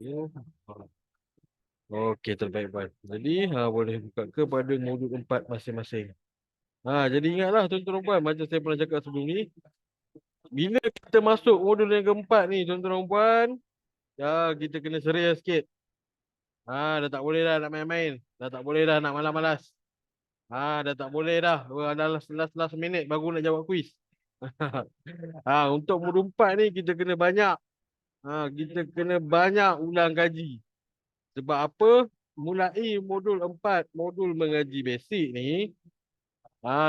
Ya. Okey, terbaik Puan. Jadi, boleh buka kepada modul 4 masing-masing. Jadi ingatlah tuan-tuan dan puan, macam saya pernah cakap sebelum ni, bila kita masuk modul yang keempat ni, tuan-tuan dan puan, kita kena serius sikit. Dah tak boleh dah nak main-main. Dah tak boleh dah nak malas-malas. Dah tak boleh dah. Dah last minute baru nak jawab kuis. Untuk modul 4 ni kita kena banyak. Kita kena banyak ulang kaji. Sebab apa? Mulai modul 4, modul mengaji basic ni,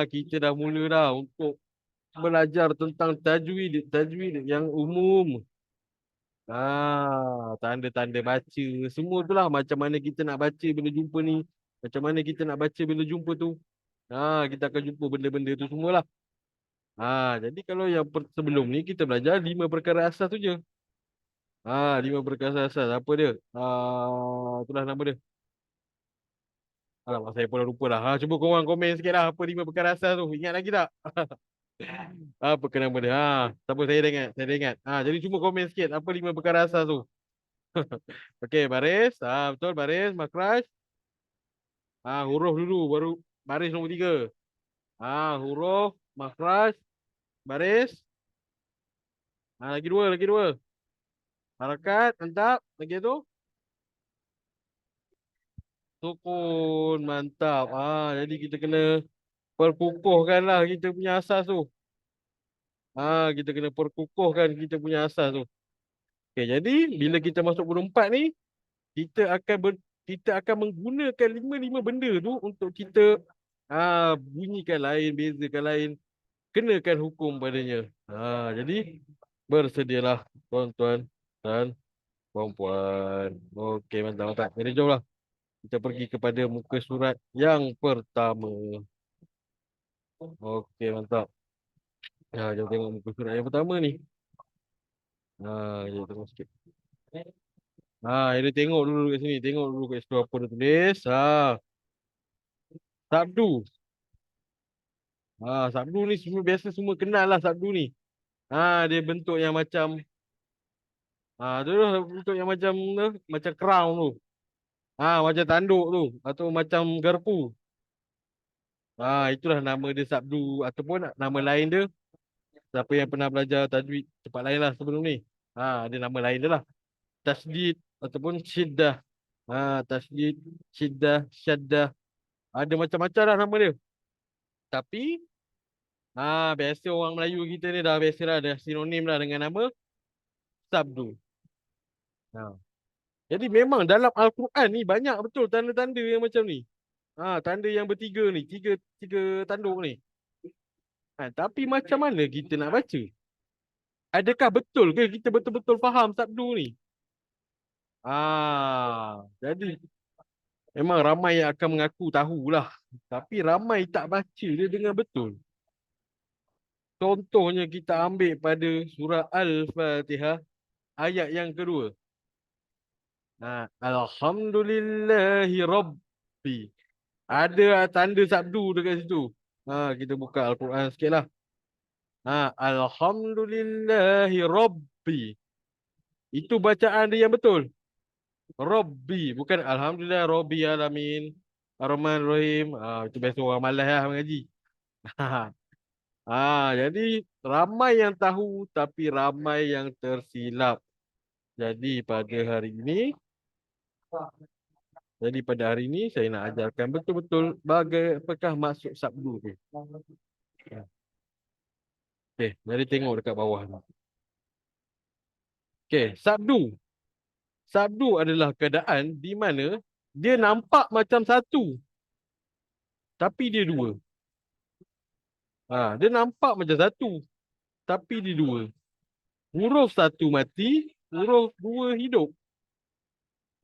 kita dah mula dah untuk belajar tentang tajwid yang umum. Tanda-tanda baca, semua tu lah. Macam mana kita nak baca bila jumpa ni. Macam mana kita nak baca bila jumpa tu. Kita akan jumpa benda-benda tu semualah. Jadi kalau yang sebelum ni kita belajar 5 perkara asas tu je. 5 perkara asas. Apa dia? Itulah nama dia. Alamak, saya pun dah lupa dah. Cuba korang komen sikit lah. Apa 5 perkara asas tu? Ingat lagi tak? Apa ke nama dia? Siapa saya dah ingat. Saya dah ingat. Jadi cuma komen sikit. Apa 5 perkara asas tu? Okey, baris. Betul, baris. Makhraj. Huruf dulu. Baru baris nombor 3. Huruf. Makhraj. Baris. Lagi dua. Lagi dua. Harakat. Antap. Lagi tu. Sukun. Mantap. Jadi kita kena perkukuhkan lah kita punya asas tu. Kita kena perkukuhkan kita punya asas tu. Okay, jadi bila kita masuk bulan 4 ni, kita akan kita akan menggunakan lima benda tu untuk kita bunyikan lain, bezakan lain, kenakan hukum padanya. Jadi bersedialah tuan-tuan dan puan-puan. Okey, mantap mantap. Jadi jomlah kita pergi kepada muka surat yang pertama. Okey, mantap. Jom tengok muka surat yang pertama ni. Jom tengok sikit. Ini tengok dulu kat sini. Tengok dulu kat situ apa dia tulis. Sabdu. Sabdu ni semua biasa semua kenal lah sabdu ni. Dia bentuk yang macam tu lah bentuk yang macam tu, macam crown tu. Macam tanduk tu atau macam garpu. Itulah nama dia sabdu ataupun nama lain dia. Siapa yang pernah belajar tajwid tempat lain lah sebelum ni. Ada nama lain dia lah. Tasdid ataupun syiddah. Tasdid, syiddah, syaddah. Ada macam-macam lah nama dia. Tapi biasa orang Melayu kita ni dah biasa lah, dah sinonim lah dengan nama sabdu. Jadi memang dalam Al-Quran ni banyak betul tanda-tanda yang macam ni. Tanda yang bertiga ni, tiga tiga tanduk ni. Tapi macam mana kita nak baca? Adakah betul ke kita betul-betul faham sabdu ni? Jadi memang ramai yang akan mengaku tahulah. Tapi ramai tak baca dia dengan betul. Contohnya kita ambil pada surah Al-Fatihah ayat yang kedua. Alhamdulillahi Rabbi. Ada tanda sabdu dekat situ. Kita buka Al-Quran sikit lah. Alhamdulillahi Rabbi. Itu bacaan dia yang betul. Rabbi. Bukan Alhamdulillah Rabbi Alamin. Ar-Rahman Rahim. Itu biasa orang malas lah mengaji. Jadi ramai yang tahu tapi ramai yang tersilap. Jadi pada hari ini saya nak ajarkan betul-betul apakah maksud sabdu tu. Okey, jadi tengok dekat bawah ni. Okey, sabdu. Sabdu adalah keadaan di mana dia nampak macam satu tapi dia dua. Dia nampak macam satu tapi dia dua. Huruf satu mati, huruf dua hidup.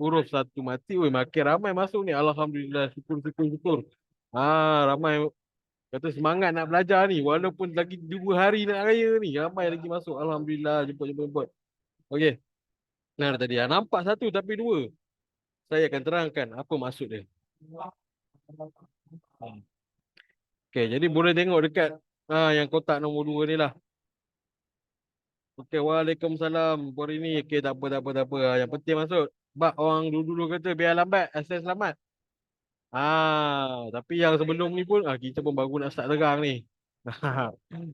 Huruf satu mati, makin ramai masuk ni. Alhamdulillah, syukur. Ramai kata semangat nak belajar ni. Walaupun lagi 2 hari nak raya ni. Ramai lagi masuk. Alhamdulillah, jemput. Okey. Nah tadi, nampak satu tapi dua. Saya akan terangkan apa maksud dia. Okey, jadi boleh tengok dekat yang kotak nombor 2 ni lah. Okey, waalaikumsalam. Por ini. Okey, tak apa. Yang penting masuk. Sebab orang dulu-dulu kata biar lambat, asal selamat. Tapi yang sebelum ni pun kita pun baru nak start tegang ni.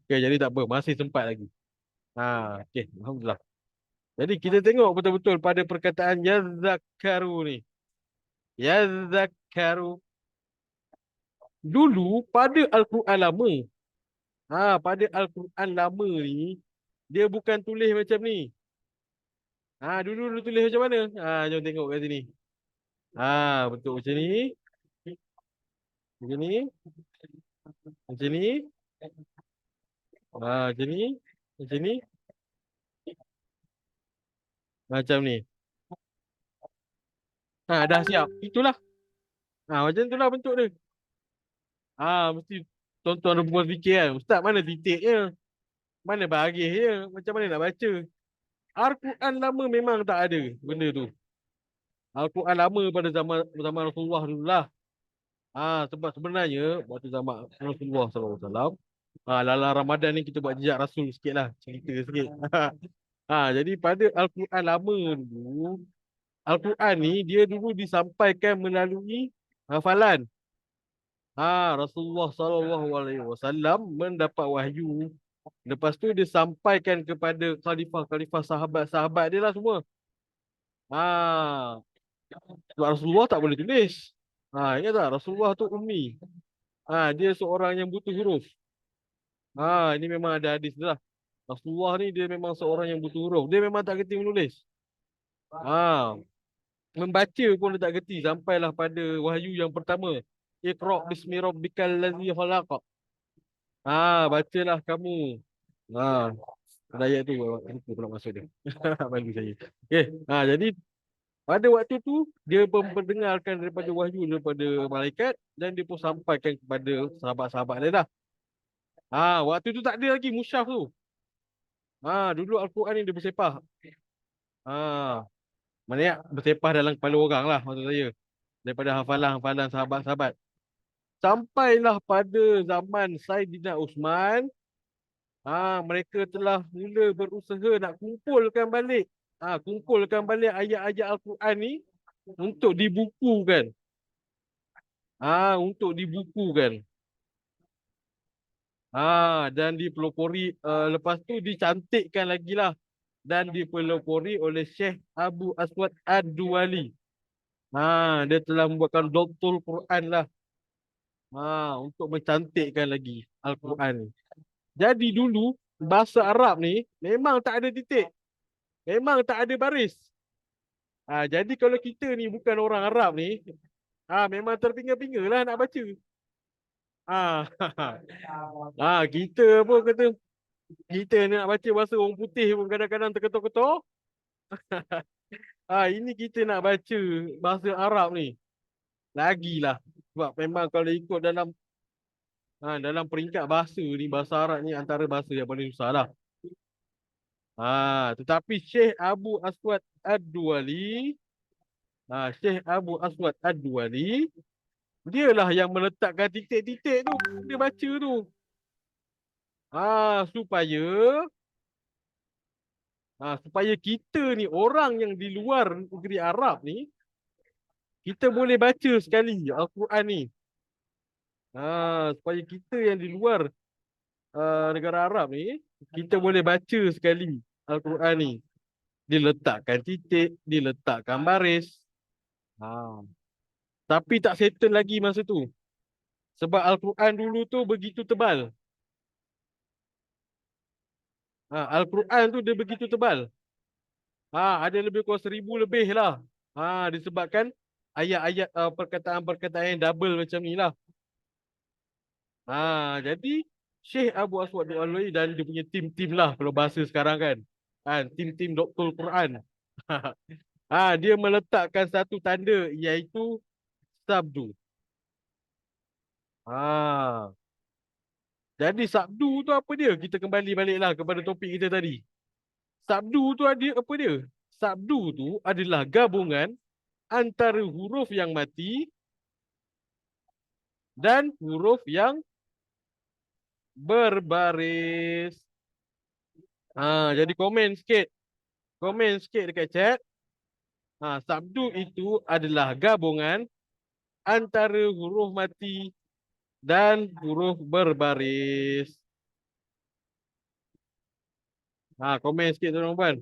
Okay, jadi tak apa, masih sempat lagi. Okay, alhamdulillah. Jadi kita tengok betul-betul pada perkataan yazakkaru ni. Yazakkaru. Dulu pada Al-Quran lama. Pada Al-Quran lama ni dia bukan tulis macam ni. Dulu tulis macam mana? Jom tengok kat sini. Betul macam ni. Macam ni. Macam ni. Macam ni. Macam ni. Macam ni. Dah siap. Itulah. Macam itulah bentuk dia. Mesti tuan-tuan ada buat fikir kan. Ustaz mana titiknya? Mana bahagisnya? Macam mana nak baca? Al-Quran lama memang tak ada benda tu. Al-Quran lama pada zaman zaman Rasulullah dulu lah. Sebab sebenarnya waktu zaman Rasulullah SAW, dalam Ramadan ni kita buat jejak Rasul sikit lah. Cerita sikit. Jadi pada Al-Quran lama dulu, Al-Quran ni dia dulu disampaikan melalui hafalan. Rasulullah SAW mendapat wahyu. Lepas tu dia sampaikan kepada khalifah-khalifah sahabat-sahabat dia lah semua. Sebab Rasulullah tak boleh tulis. Ingat tak? Rasulullah tu ummi. Dia seorang yang butuh huruf. Ini memang ada hadis dia lah. Rasulullah ni dia memang seorang yang butuh huruf. Dia memang tak kerti menulis. Membaca pun dia tak kerti. Sampailah pada wahyu yang pertama. Iqra' bismi rabbikal ladzi khalaq. Bacalah kamu. Ada ayat tu lupa pula masuk dia. Bagi saya. Okey. Jadi pada waktu tu dia memperdengarkan daripada wahyu daripada malaikat dan dia pun sampaikan kepada sahabat-sahabat dia dah. Waktu tu tak ada lagi musyaf tu. Dulu Al-Quran ni dia bersepah. Maknanya bersepah dalam kepala orang lah maksud saya. Daripada hafalan-hafalan sahabat-sahabat. Sampailah pada zaman Saidina Uthman, mereka telah mula berusaha nak kumpulkan balik. Kumpulkan balik ayat-ayat Al-Quran ni untuk dibukukan. Untuk dibukukan. Dan dipelopori, lepas tu dicantikkan lagi lah. Dan dipelopori oleh Syekh Abu Aswad Ad-Duwali. Dia telah membuatkan Doktor Quran lah. Untuk mencantikkan lagi Al-Quran. Jadi dulu bahasa Arab ni memang tak ada titik. Memang tak ada baris. Jadi kalau kita ni bukan orang Arab ni, memang terpinga-pinga lah nak baca. Kita pun kata, kita ni nak baca bahasa orang putih pun kadang-kadang terketul-ketul. Ini kita nak baca bahasa Arab ni. Lagilah. Sebab memang kalau ikut dalam peringkat bahasa ni, bahasa Arab ni antara bahasa yang paling susah lah. Tetapi Syekh Abu Aswad Ad-Duwali, Syekh Abu Aswad Ad-Duwali, dialah yang meletakkan titik-titik tu dia baca tu. Supaya kita ni orang yang di luar negeri Arab ni, kita boleh baca sekali Al-Quran ni. Supaya kita yang di luar negara Arab ni, kita boleh baca sekali Al-Quran ni. Diletakkan titik, diletakkan baris. Tapi tak settle lagi masa tu. Sebab Al-Quran dulu tu begitu tebal. Al-Quran tu dia begitu tebal. Ada lebih kurang 1,000 lebih lah. Disebabkan ayat-ayat perkataan-perkataan yang double macam ni lah. Jadi Syekh Abu Aswad Al-Duwali dan dia punya tim-tim lah kalau bahasa sekarang kan. Tim-tim Doktor Quran. Dia meletakkan satu tanda iaitu sabdu. Jadi sabdu tu apa dia? Kita kembali baliklah kepada topik kita tadi. Sabdu tu ada apa dia? Sabdu tu adalah gabungan antara huruf yang mati dan huruf yang berbaris. Jadi komen sikit. Komen sikit dekat chat. Sabdu itu adalah gabungan antara huruf mati dan huruf berbaris. Komen sikit tuan puan.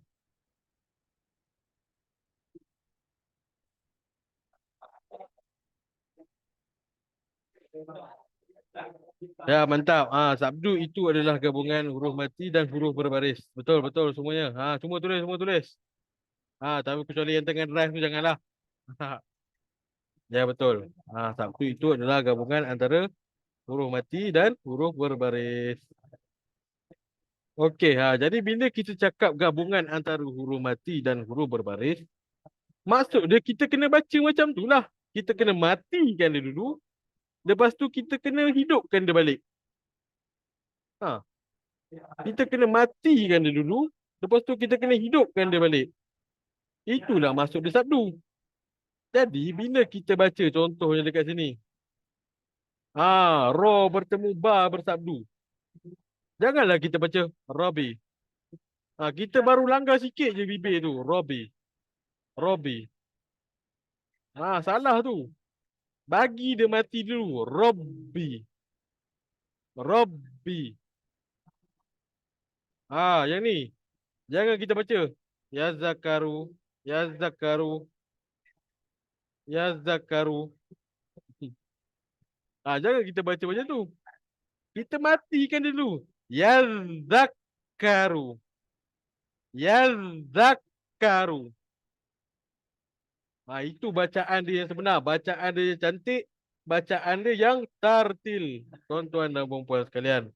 Ya, mantap. Sabdu itu adalah gabungan huruf mati dan huruf berbaris. Betul, betul semuanya. Semua tulis, semua tulis. Tapi kecuali yang tengah drive tu janganlah. Ya, betul. Sabdu itu adalah gabungan antara huruf mati dan huruf berbaris. Okey, jadi bila kita cakap gabungan antara huruf mati dan huruf berbaris, maksud dia kita kena baca macam tu lah. Kita kena matikan dia dulu, lepas tu kita kena hidupkan dia balik. Ha, kita kena matikan dia dulu, lepas tu kita kena hidupkan dia balik. Itulah maksud dia sabdu. Jadi bila kita baca contohnya dekat sini. Ro bertemu ba bersabdu. Janganlah kita baca Robi. Kita baru langgar sikit je bibir tu. Robi. Robi. Salah tu. Bagi dia mati dulu. Robbi. Robbi. Yang ni. Jangan kita baca. Ya Zakaru. Ya Zakaru. Ya Zakaru. Jangan kita baca macam tu. Kita matikan dulu. Ya Zakaru. Ya Zakaru. Itu bacaan dia yang sebenar. Bacaan dia yang cantik. Bacaan dia yang tartil. Tuan-tuan dan puan-puan sekalian.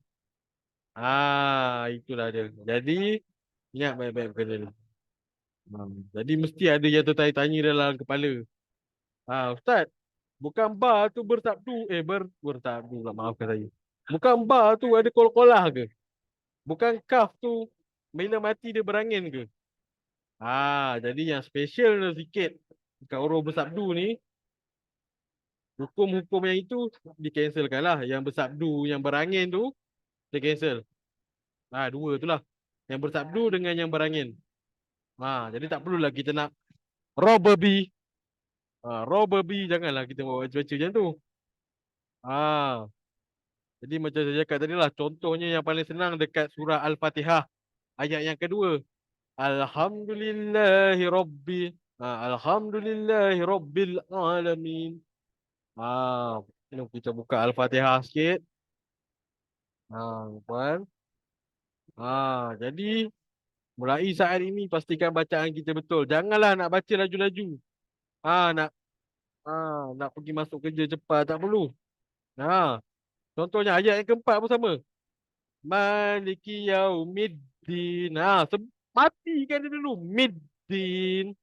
Itulah dia. Jadi, ingat baik-baik perkara ni. Jadi mesti ada yang tertanya-tanya dalam kepala. Ustaz, bukan ba tu bersabdu. Bersabdu lah, maafkan saya. Bukan ba tu ada kol-kolah ke? Bukan kaf tu bila mati dia berangin ke? Jadi yang special sikit kat huruf bersabdu ni, hukum-hukum yang itu di-cancelkan lah. Yang bersabdu, yang berangin tu, dia cancel. Dua tu lah. Yang bersabdu dengan yang berangin. Jadi tak perlulah kita nak robbery. Robbery, janganlah kita buat baca-baca macam tu. Jadi macam saya cakap tadi lah, contohnya yang paling senang dekat surah Al-Fatihah. Ayat yang kedua. Alhamdulillahi Rabbi. Alhamdulillahi Rabbil Alamin. Kita buka Al-Fatihah sikit. Puan. Jadi mulai saat ini pastikan bacaan kita betul. Janganlah nak baca laju-laju. Nak nak pergi masuk kerja cepat tak perlu. Contohnya ayat yang keempat pun sama. Maliki yaumiddin. Matikan dia dulu. Middin.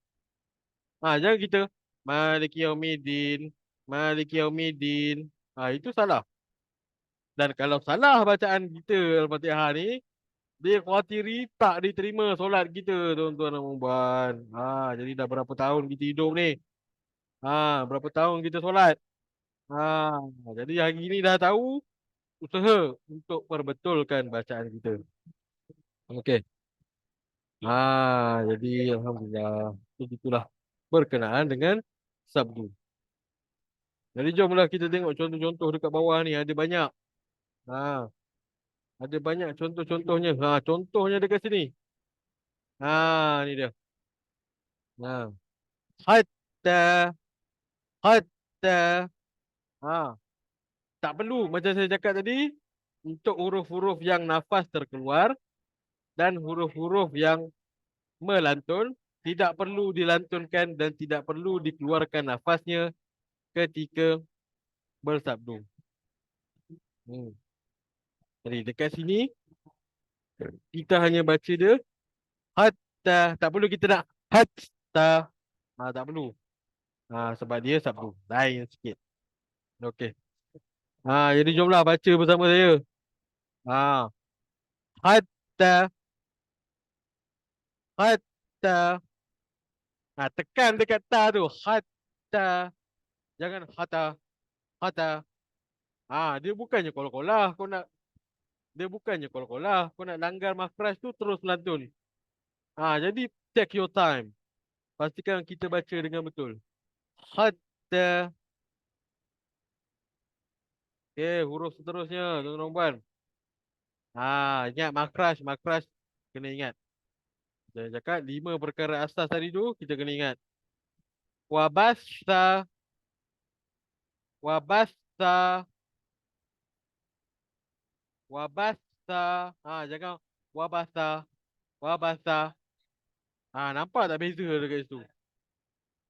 Jangan kita Maliki yaumiddin. Maliki yaumiddin. Itu salah. Dan kalau salah bacaan kita Al-Fatihah ni, dia khawatiri tak diterima solat kita, tuan-tuan dan puan. Jadi dah berapa tahun kita hidup ni? Berapa tahun kita solat? Jadi hari ni dah tahu, usaha untuk perbetulkan bacaan kita. Okey. Jadi alhamdulillah, begitulah berkenaan dengan sabdu. Jadi jomlah kita tengok contoh-contoh dekat bawah ni, ada banyak. Ada banyak contoh-contohnya. Contohnya dekat sini. Ni dia. Hatta, hatta. Tak perlu macam saya cakap tadi, untuk huruf-huruf yang nafas terkeluar dan huruf-huruf yang melantun, tidak perlu dilantunkan dan tidak perlu dikeluarkan nafasnya ketika bersabdu. Jadi dekat sini kita hanya baca dia hatta, tak perlu kita nak hatta. Tak perlu. Sebab dia sabdu. Lain sikit. Okey. Jadi jomlah baca bersama saya. Hatta, hatta. Tekan dekat ta tu. Hatta. Jangan hatta, hatta. Dia bukannya kol-kolah. Dia bukannya kol-kolah. Kau nak langgar makhraj tu terus melantun. Jadi take your time. pastikan kita baca dengan betul. Hatta. Okey, huruf seterusnya, tuan-tuan dan puan. Ingat makhraj, makhraj kena ingat. Saya cakap 5 perkara asas tadi tu kita kena ingat. Wabasta, wabasta, wabasta. Jangan wabasta, wabasta. Nampak tak beza dekat situ?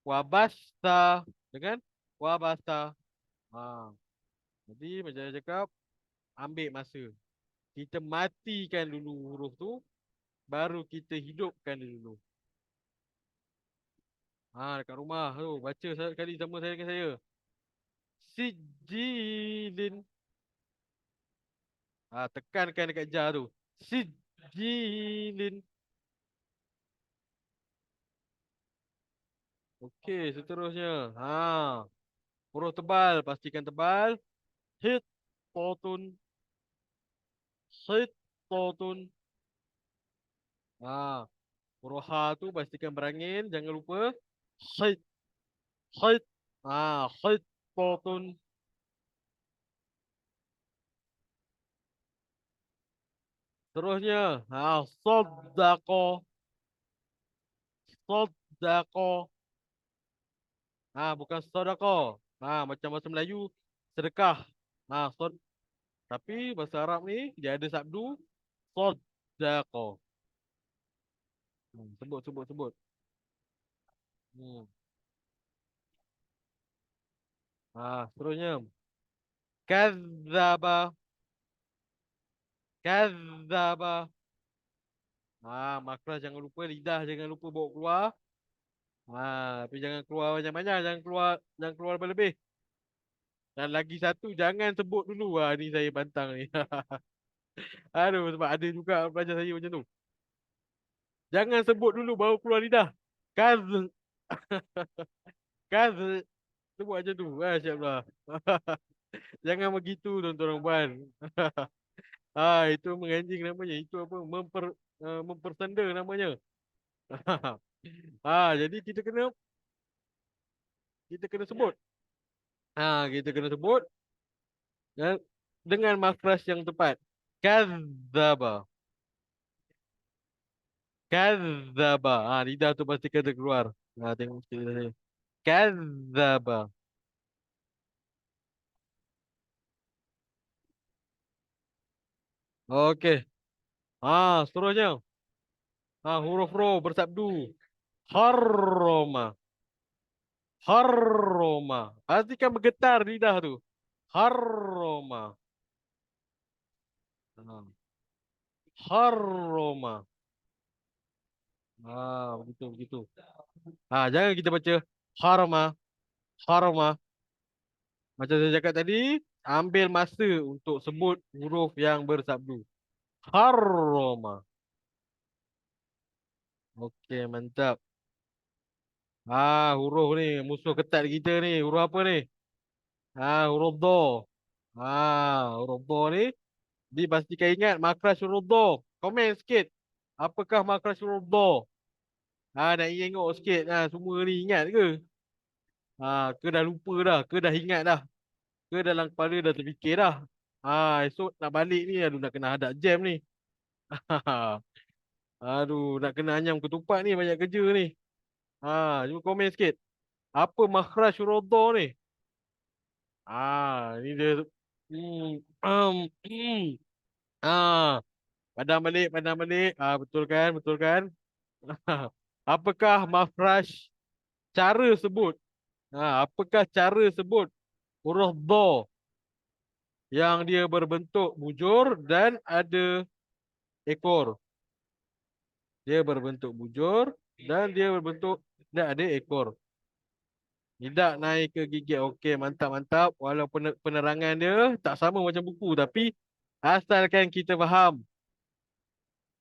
Wabasta dengan wabasta. Ha, jadi macam saya cakap, ambil masa. Kita matikan dulu huruf tu, baru kita hidupkan dia dulu. Dekat rumah tu, baca sekali sama saya dengan saya. Sijilin. Tekankan dekat ja tu. Sijilin. Okey, seterusnya. Huruf tebal, pastikan tebal. Hit, totun, hit, totun. Huruf ha tu pastikan berangin, jangan lupa. Hit, hit. Hit, totun. Terusnya, soddaqo, soddaqo. Bukan sedekah. Macam bahasa Melayu sedekah. Sod. Tapi bahasa Arab ni dia ada sabdu sedekah. Sebut sebut sebut. Hmm. Seterusnya. Kadzaba, kadzaba. Makhraj jangan lupa, lidah jangan lupa bawa keluar. Tapi jangan keluar banyak-banyak, jangan keluar berlebih. Dan lagi satu, jangan sebut dulu. Ni saya bantang ni. Aduh, sebab ada juga pelajar saya macam tu. Jangan sebut dulu baru keluar lidah. Kaz, kaz. Sebut macam tu. InsyaAllah. Jangan begitu tuan-tuan dan puan. Itu menganjing namanya. Itu apa? Mempersenda namanya. Jadi kita kena sebut. Kita kena sebut dan dengan makhraj yang tepat. Kadzaba. Kadzaba. Lidah tu pasti kena keluar. Tengok sikit lidah saya. Kadzaba. Okey. Seterusnya. Huruf ro bersabdu. Harroma. Harroma. Pastikan bergetar lidah tu. Harroma. Ha. Harroma. Begitu begitu. Jangan kita baca harma, harma. Macam saya cakap tadi, ambil masa untuk sebut huruf yang bersabdu. Harroma. Okey, mantap. Huruf ni musuh ketat kita ni. Huruf apa ni? Huruf do. Huruf do ni dipastikan ingat makhraj huruf do. Komen sikit. Apakah makhraj huruf do? Nak tengok sikit. Semua ni ingat ke? Ke dah lupa dah? Ke dah ingat dah? Ke dalam kepala dah terfikir dah? Esok nak balik ni, aduh nak kena hadap jam ni. Aduh, nak kena anyam ketupat ni, banyak kerja ni. Cuba komen sikit. Apa makhraj huruf do ni? Ni dia. Hmm, Padam balik, padam balik. Betul kan, betul kan? Apakah makhraj cara sebut? Apakah cara sebut huruf do yang dia berbentuk bujur dan ada ekor? Dia berbentuk bujur dan dia berbentuk tidak ada ekor. Tidak naik ke gigi. Okey, mantap mantap. Walaupun penerangan dia tak sama macam buku, tapi asalkan kita faham.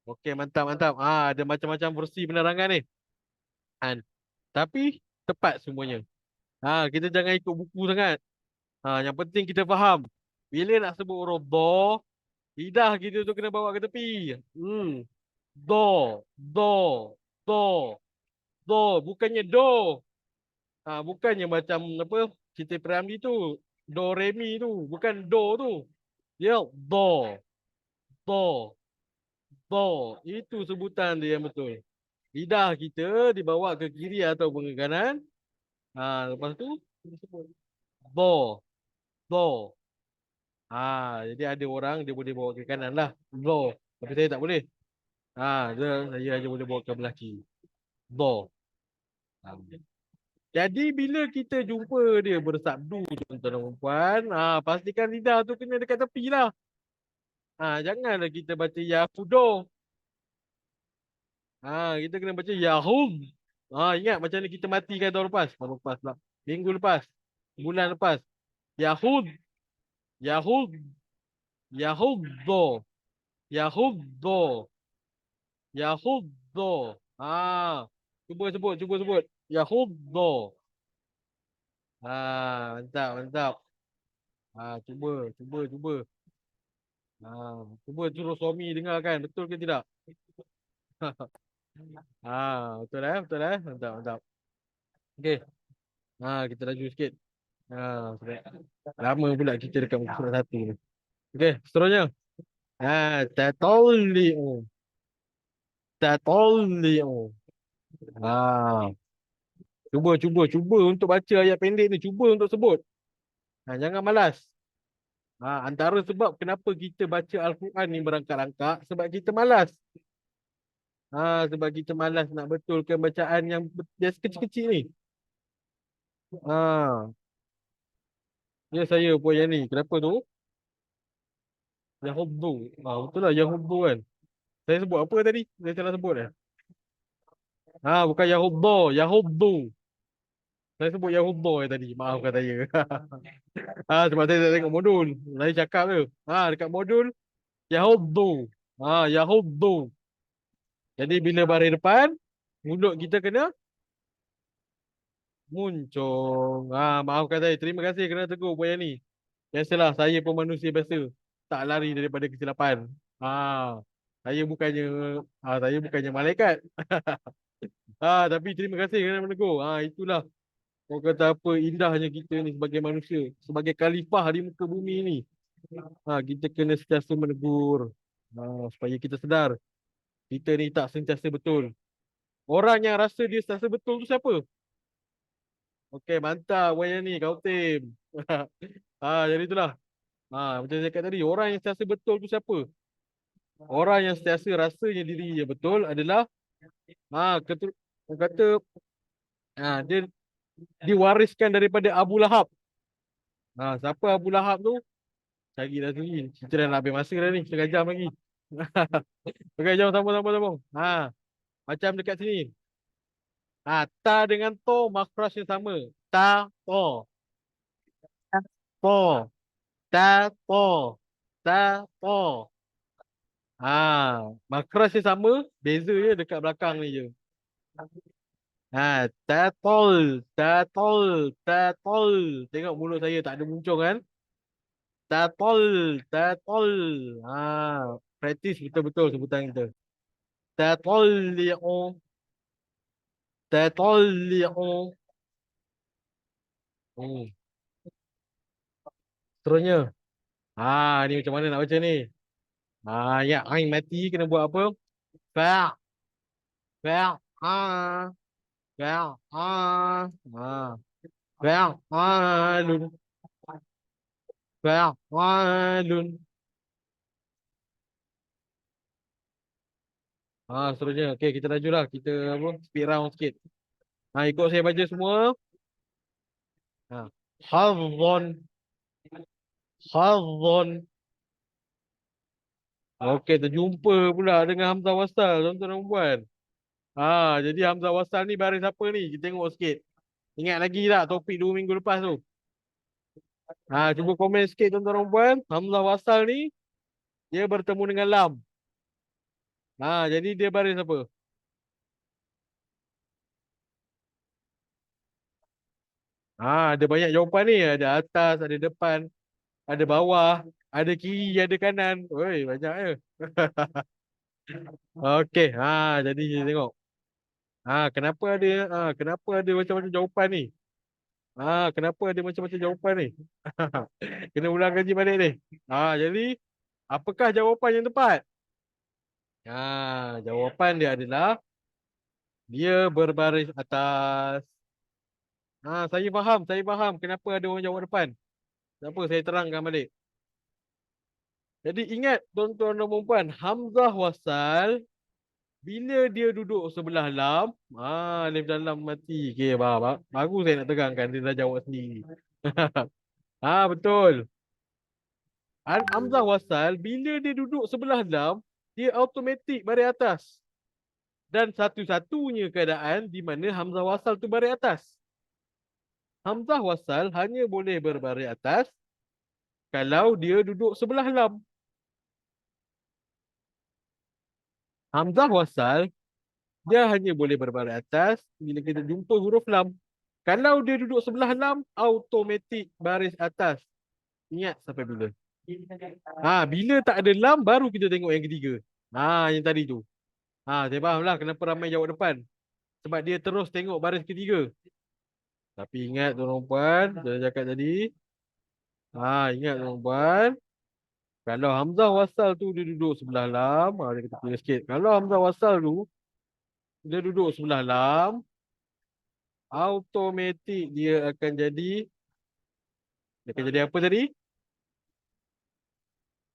Okey, mantap mantap. Ada macam-macam versi penerangan ni. Tapi tepat semuanya. Kita jangan ikut buku sangat. Yang penting kita faham. Bila nak sebut huruf do, lidah kita tu kena bawa ke tepi. Do, do, do. Do, bukannya do. Bukannya macam apa kita Piramli tu. Do, re, mi tu. Bukan do tu. Dia do, do, do. Itu sebutan dia yang betul. Lidah kita dibawa ke kiri atau ke kanan. Lepas tu kita sebut do, do. Jadi ada orang dia boleh bawa ke kanan lah. Do. Tapi saya tak boleh. Saya hanya boleh bawa ke belah kiri. Do. Ah. Jadi bila kita jumpa dia bersabdu tuan-tuan dan puan, pastikan lidah tu kena dekat tepi lah. Janganlah kita baca Yahudo. Kita kena baca Yahud. Ingat macam ni kita matikan tahun lepas lah. Minggu lepas, bulan lepas. Yahud, Yahud, Yahuddo, Yahuddo, Yahuddo. Cuba sebut. Yahuddo. Mantap, mantap. Cuba. Cuba suruh suami dengar kan, betul ke tidak? Betul eh. Mantap, mantap. Okey. Kita laju sikit. Sudah. Lama pula kita dekat muka surat satu ni. Okey, seterusnya. Tatoliu. Tatoliu. Cuba untuk baca ayat pendek ni. Cuba untuk sebut. Jangan malas. Antara sebab kenapa kita baca Al-Quran ni berangkat-rangkak, sebab kita malas. Sebab kita malas nak betulkan bacaan yang biasa kecil-kecil ni. Ya saya pun yang ni. Kenapa tu? Yahuddu. Betul lah Yahuddu kan. Saya sebut apa tadi? Saya salah sebut eh. Bukan Yahuddu. Yahuddu. Saya sebut Yahuddu tadi. Maafkan saya. Sebab saya tak tengok modul. Saya cakap tu. Dekat modul. Yahuddu. Yahuddu. Jadi bila baris depan, mulut kita kena muncung. Maafkan saya. Terima kasih kerana tegur Puan Yani. Biasalah, saya pun manusia biasa. Tak lari daripada kesilapan. Saya bukannya saya bukannya malaikat. Tapi terima kasih kerana menegur. Itulah. Kau kata apa indahnya kita ni sebagai manusia. Sebagai khalifah di muka bumi ni. Kita kena sentiasa menegur. Supaya kita sedar. Kita ni tak sentiasa betul. Orang yang rasa dia sentiasa betul tu siapa? Okey, mantap. Wayang ni, kau tim. Jadi itulah. Macam saya cakap tadi, orang yang sentiasa betul tu siapa? Orang yang sentiasa rasanya dirinya betul adalah orang kata dia diwariskan daripada Abu Lahab. Siapa Abu Lahab tu? Cari dah sendiri. Kita dah nak habis masa dah ni, setengah jam lagi. Okey, jom sambung. Macam dekat sini. Ta dengan to makhraj yang sama. Ta, to. To. Ta, to. Ta, to. Makhraj yang sama, beza je dekat belakang ni je. Tatol. Tengok mulut saya tak ada muncung kan? Tatol. Praktis betul-betul sebutan kita. Tatoli'u. Tatoli'u. Seterusnya. Ni macam mana nak baca ni? Ya, ain mati kena buat apa? Fa. Fa. Fa. Fa'alun. Fa'alun. Seterusnya. Okey, kita lajulah. Kita apa? Speed round sikit. Ikut saya baca semua. Hadzon. Hadzon. Okey, terjumpa pula dengan Hamzah Wasal, tuan-tuan dan puan. Jadi Hamzah Wasal ni baris apa ni? Kita tengok sikit. Ingat lagi tak topik 2 minggu lepas tu? Cuba komen sikit tuan-tuan dan puan. Hamzah Wasal ni dia bertemu dengan lam. Jadi dia baris apa? Ada banyak jawapan ni. Ada atas, ada depan, ada bawah, ada kiri, ada kanan. Oi, banyak je. Okey, jadi kita tengok. Kenapa ada macam-macam jawapan ni? Kenapa ada macam-macam jawapan ni? Kena ulang kaji balik ni. Jadi apakah jawapan yang tepat? Jawapan dia adalah dia berbaris atas. Saya faham kenapa ada orang jawab depan. Tak apa, saya terangkan balik. Jadi ingat tuan-tuan dan puan, hamzah wasal bila dia duduk sebelah lam, alif dan lam mati. Okey, faham. Baru saya nak terangkan, dia dah jawab sendiri. Betul. Hamzah wasal bila dia duduk sebelah lam, dia automatik baris atas. Dan satu-satunya keadaan di mana hamzah wasal tu baris atas. Hamzah wasal hanya boleh berbaris atas kalau dia duduk sebelah lam. Hamzah wasal dia hanya boleh berbaris atas bila kita jumpa huruf lam. Kalau dia duduk sebelah lam, automatik baris atas. Ingat sampai bila? Bila tak ada lam, baru kita tengok yang ketiga. Yang tadi tu. Saya faham lah kenapa ramai jawab depan. Sebab dia terus tengok baris ketiga. Tapi ingat tuan-tuan, saya cakap tadi. Ingat tuan-tuan. Kalau hamzah wasal tu dia duduk sebelah lam, dia kata clear sikit. Kalau hamzah wasal tu dia duduk sebelah lam, automatik dia akan jadi apa tadi?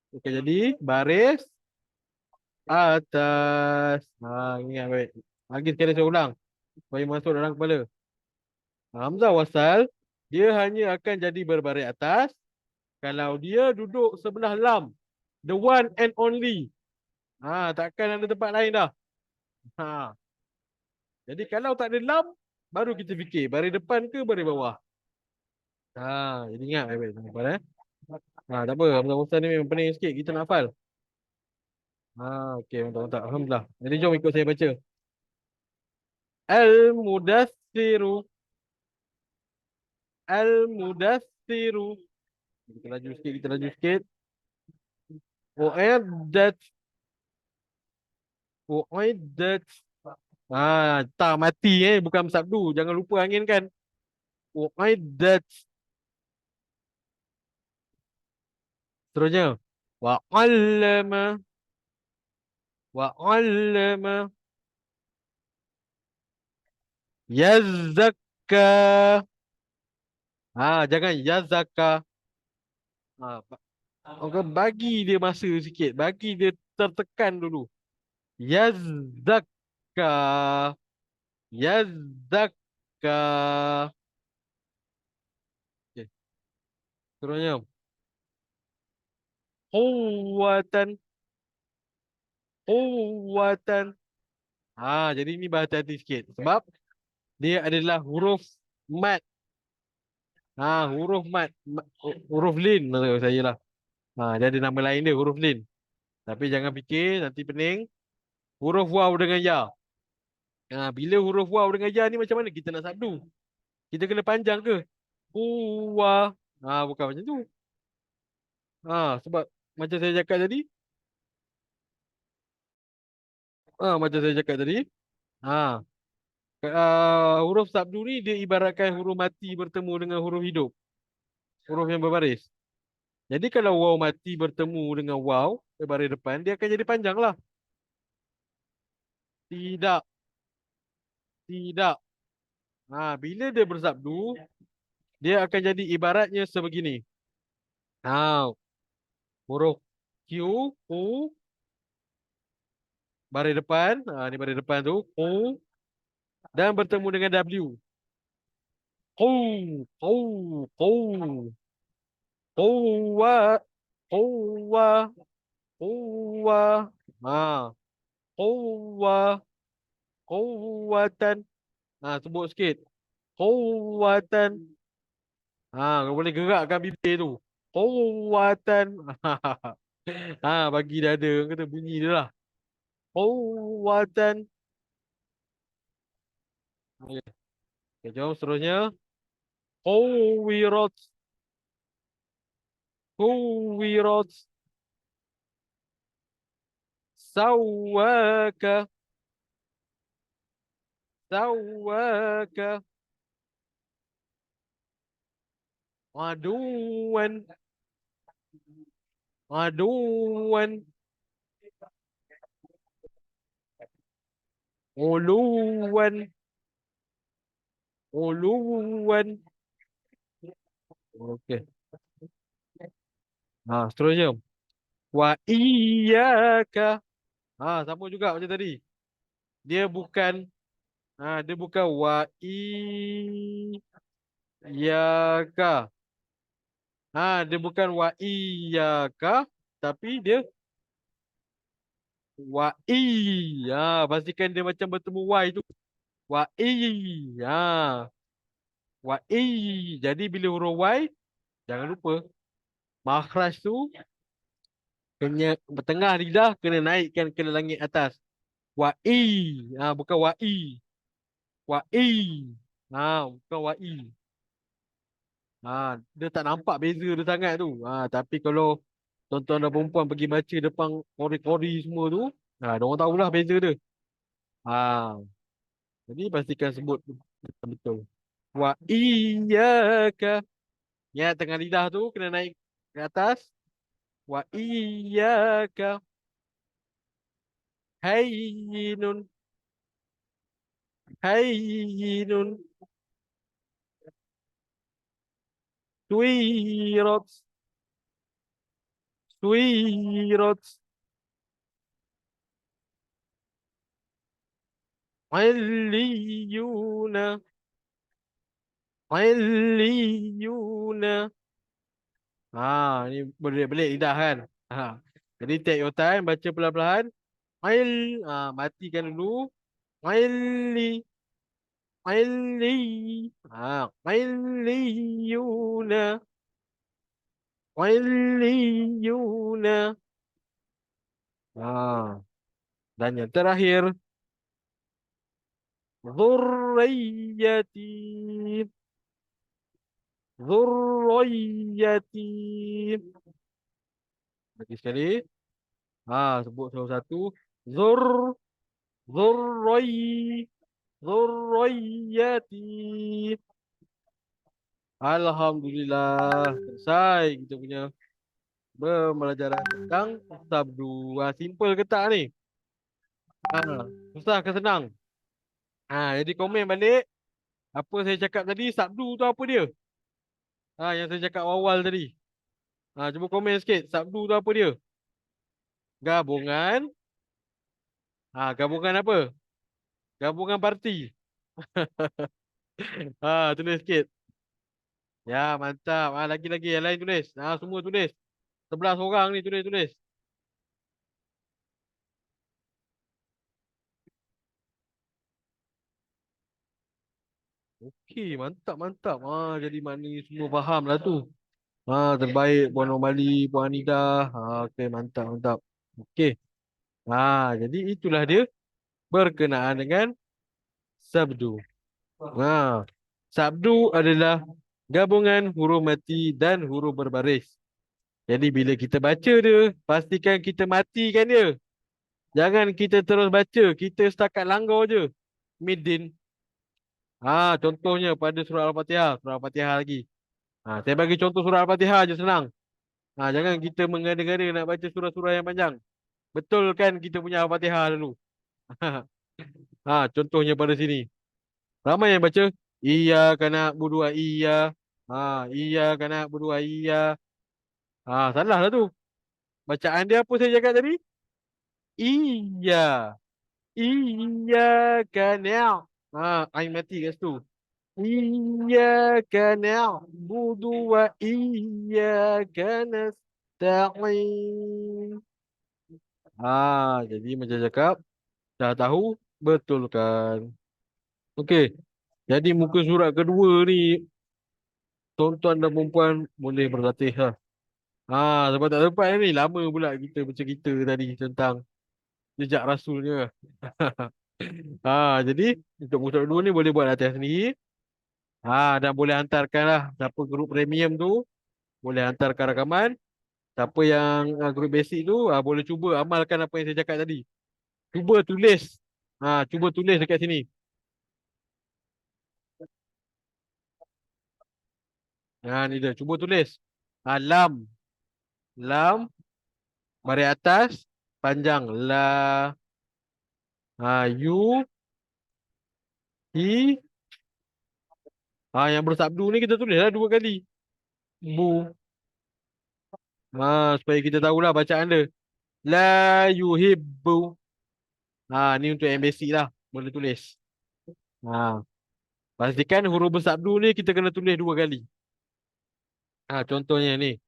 Dia akan jadi baris atas. Ingat baik. Lagi sekali saya ulang supaya masuk dalam kepala. Hamzah wasal dia hanya akan jadi berbaris atas kalau dia duduk sebelah lam. The one and only. Takkan ada tempat lain dah. Jadi kalau tak ada lam, baru kita fikir baris depan ke baris bawah. Jadi ingat baik-baik tuan-tuan tak apa, Hamzah wasal ni memang pening sikit kita nak hafal. Okey, mantap. Alhamdulillah. Jadi jom ikut saya baca. Al-Mudassiru. Al-Mudassiru. Kita laju sikit. U'iddat. U'iddat. Tak mati bukan sabdu. Jangan lupa angin kan. U'iddat. Seterusnya. Wa'allama. Wa'allama. Yazakka. Jangan yazakka. Bagi dia masa sikit. Bagi dia tertekan dulu. Yazakka. Yazakka. Okay. Seterusnya. Quwwatan. Quwwatan. Jadi ini berhati-hati sikit. Sebab dia adalah huruf mat. Huruf mat. Huruf lin maksud saya lah. Dia ada nama lain dia, huruf lin. Tapi jangan fikir, nanti pening. Huruf waw dengan ya. Bila huruf waw dengan ya ni macam mana kita nak sabdu? Kita kena panjang ke? Quwwah. Bukan macam tu. Sebab macam saya cakap tadi. Macam saya cakap tadi. Huruf sabdu ni dia ibaratkan huruf mati bertemu dengan huruf hidup. Huruf yang berbaris. Jadi kalau waw mati bertemu dengan waw berbaris depan, dia akan jadi panjang lah. Tidak. Tidak. Bila dia bersabdu, dia akan jadi ibaratnya sebegini. Huruf Q, U, baris depan. Ni baris depan tu. U. Dan bertemu dengan W. Qu, qu, qu. Quwa, quwa, quwa. Quwa, quwatan. Sebut sikit. Quwatan. Kau boleh gerakkan bibir tu. Quwatan. Bagi dia ada. Kata bunyi dia lah. Quwatan. Okay, jom seterusnya. Quwirat. Quwirat. Sawaka. sawaka aduan aduan uluan uluan. Okey. Seterusnya. Wa iyyaka. Sama juga macam tadi. Dia bukan dia bukan wa iyyaka. Dia bukan wa iyyaka tapi dia wa i. Pastikan dia macam bertemu y tu. Wa i. Wa i. Jadi bila huruf y jangan lupa makhraj tu kena bertengah lidah kena naikkan ke langit atas. Wa i. Bukan wa i. Wa i. Bukan wa i. Dia tak nampak beza dia sangat tu. Tapi kalau tuan-tuan dan perempuan pergi baca depan kori-kori semua tu, diorang tahulah beza dia. Jadi pastikan sebut betul. Wa iyyaka. Ya, tengah lidah tu kena naik ke atas. Wa iyyaka hayyinun hayyinun suirat suirat illiyuna illiyuna. Ni boleh lidah kan. Jadi take your time baca pelan-pelan. Il matikan dulu. Ili ili iliyuna iliyuna. Dan yang terakhir dzurriyyati dzurriyyati. Lagi sekali. Sebut satu-satu. Zur dzurriy dzurriyyati. Alhamdulillah selesai kita punya pembelajaran tentang sabdu. Simple ke tak ni? Susah ke senang? Jadi komen balik apa saya cakap tadi, sabdu tu apa dia? Yang saya cakap awal tadi. Cuba komen sikit, sabdu tu apa dia? Gabungan. Gabungan apa? Gabungan parti. Tulis sikit. Ya, mantap. Lagi-lagi yang lain tulis. Semua tulis. 11 orang ni tulis. Okey, mantap. Jadi maknanya semua faham lah tu. Terbaik Puan Normali, Puan Anida. Okey, mantap. Okey. Jadi itulah dia berkenaan dengan sabdu. Sabdu adalah gabungan huruf mati dan huruf berbaris. Jadi bila kita baca dia, pastikan kita matikan dia. Jangan kita terus baca, kita setakat langgar je. Midin. Contohnya pada surah Al-Fatihah lagi. Saya bagi contoh surah Al-Fatihah je senang. Jangan kita mengada-ngada nak baca surah-surah yang panjang. Betul kan kita punya Al-Fatihah dulu. Contohnya pada sini. Ramai yang baca iyyaka na'budu wa iyyaka na'budu wa salah lah tu. Bacaan dia apa saya cakap tadi? Iyya. Iyyaka ain mati kat situ. Iyyaka na'budu wa iyyaka nasta'in. Jadi macam cakap, dah tahu betul kan? Okey. Jadi muka surat kedua ni tuan-tuan dan perempuan boleh berlatih lah. Sebab tak sempat ni lama pula kita bercerita tadi tentang jejak rasulnya. Jadi untuk muka surat kedua ni boleh buat latihan sendiri. Dan boleh hantarkan lah siapa grup premium tu boleh hantarkan rakaman. Siapa yang grup basic tu boleh cuba amalkan apa yang saya cakap tadi. Cuba tulis. Cuba tulis dekat sini. Ni dia. Cuba tulis. Lam. Lam. Baris atas. Panjang. La. You. He. Yang bersabdu ni kita tulis lah 2 kali. Bu. Supaya kita tahulah bacaan dia. La yuhibbu. Ni untuk yang basic lah. Boleh tulis. Pastikan huruf bersabdu ni kita kena tulis 2 kali. Contohnya ni.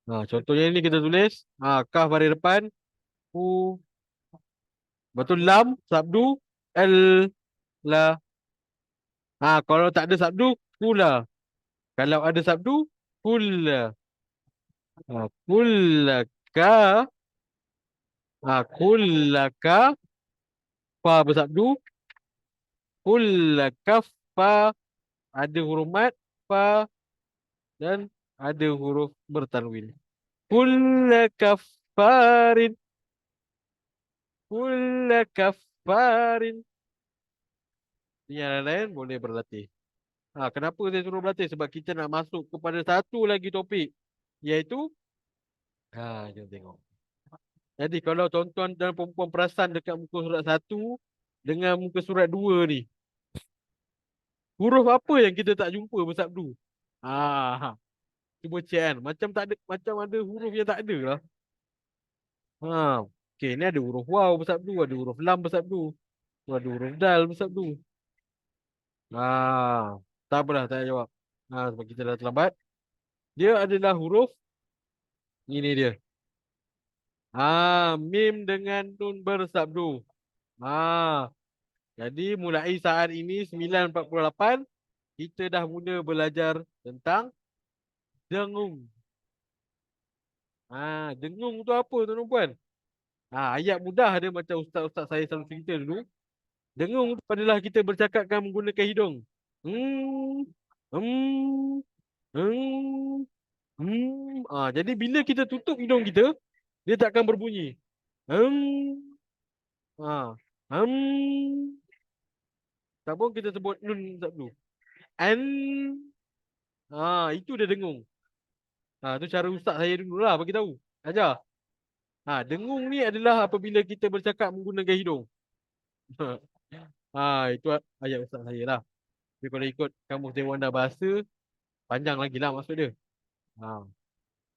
Contohnya ni kita tulis. Kaf baris depan. Hu. Betul lam. Sabdu. L. La. Kalau tak ada sabdu. Kula. Kalau ada sabdu. Kula. Kullaka. Kullaka. Fa bersabdu. Kullaka. Fa. Ada huruf mat. Fa. Dan ada huruf bertanwin. Kullakafarin. Kullakafarin. Yang lain boleh berlatih. Kenapa saya suruh berlatih? Sebab kita nak masuk kepada satu lagi topik. Iaitu. Jom tengok. Jadi kalau tuan-tuan dan perempuan perasan dekat muka surat 1 dengan muka surat 2 ni. Huruf apa yang kita tak jumpa bersabdu? Cuba cek kan. Macam ada huruf yang tak ada lah. Okey, ni ada huruf waw bersabdu, ada huruf lam bersabdu, ada huruf dal bersabdu. Tak apalah, tak payah jawab. Sebab kita dah terlambat. Dia adalah huruf. Ini dia. Mim dengan nun bersabdu. Jadi mulai saat ini 9.48 kita dah mula belajar tentang dengung. Dengung tu apa tuan-tuan puan? Ayat mudah dia macam ustaz-ustaz saya selalu cerita dulu. Dengung tu adalah kita bercakapkan menggunakan hidung. Jadi bila kita tutup hidung kita, dia tak akan berbunyi. Tak pun kita sebut nun sabdu. Itu dia dengung. Tu cara ustaz saya dulu lah bagi tahu. Ajar. Dengung ni adalah apabila kita bercakap menggunakan hidung. Itu ayat ustaz saya lah. Tapi kalau ikut kamus Dewanda Bahasa, panjang lagi lah maksud dia.